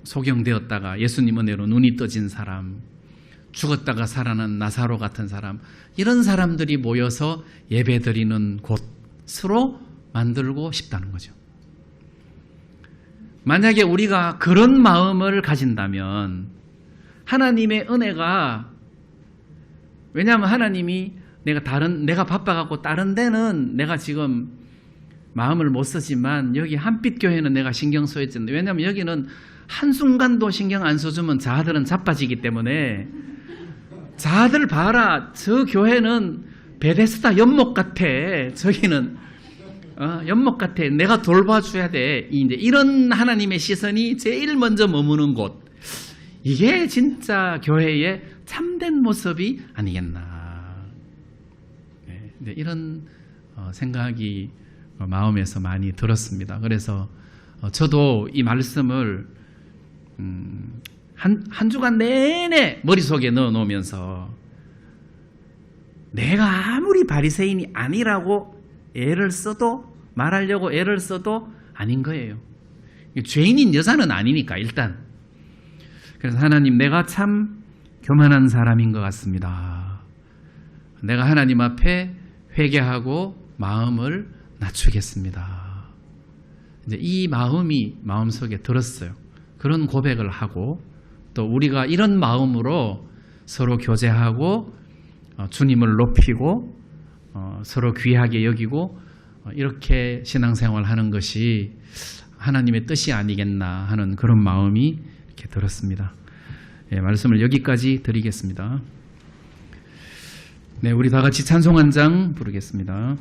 소경되었다가 예수님 은혜로 눈이 떠진 사람, 죽었다가 살아난 나사로 같은 사람, 이런 사람들이 모여서 예배드리는 곳으로 만들고 싶다는 거죠. 만약에 우리가 그런 마음을 가진다면 하나님의 은혜가, 왜냐하면 하나님이 내가 바빠갖고 다른 데는 내가 지금 마음을 못 쓰지만 여기 한빛교회는 내가 신경 써야지. 왜냐하면 여기는 한순간도 신경 안 써주면 자아들은 자빠지기 때문에 자아들 봐라. 저 교회는 베데스다 연못 같아. 저기는 연못 같아. 내가 돌봐줘야 돼. 이제 이런 하나님의 시선이 제일 먼저 머무는 곳. 이게 진짜 교회의 참된 모습이 아니겠나. 네, 이런 생각이 마음에서 많이 들었습니다. 그래서 저도 이 말씀을 한 주간 내내 머릿속에 넣어놓으면서 내가 아무리 바리새인이 아니라고 애를 써도 말하려고 애를 써도 아닌 거예요. 죄인인 여자는 아니니까 일단. 그래서 하나님, 내가 참 교만한 사람인 것 같습니다. 내가 하나님 앞에 회개하고 마음을 낮추겠습니다. 이제 이 마음이 마음속에 들었어요. 그런 고백을 하고 또 우리가 이런 마음으로 서로 교제하고 주님을 높이고 서로 귀하게 여기고 이렇게 신앙생활 하는 것이 하나님의 뜻이 아니겠나 하는 그런 마음이 이렇게 들었습니다. 예, 말씀을 여기까지 드리겠습니다. 네, 우리 다 같이 찬송 한 장 부르겠습니다.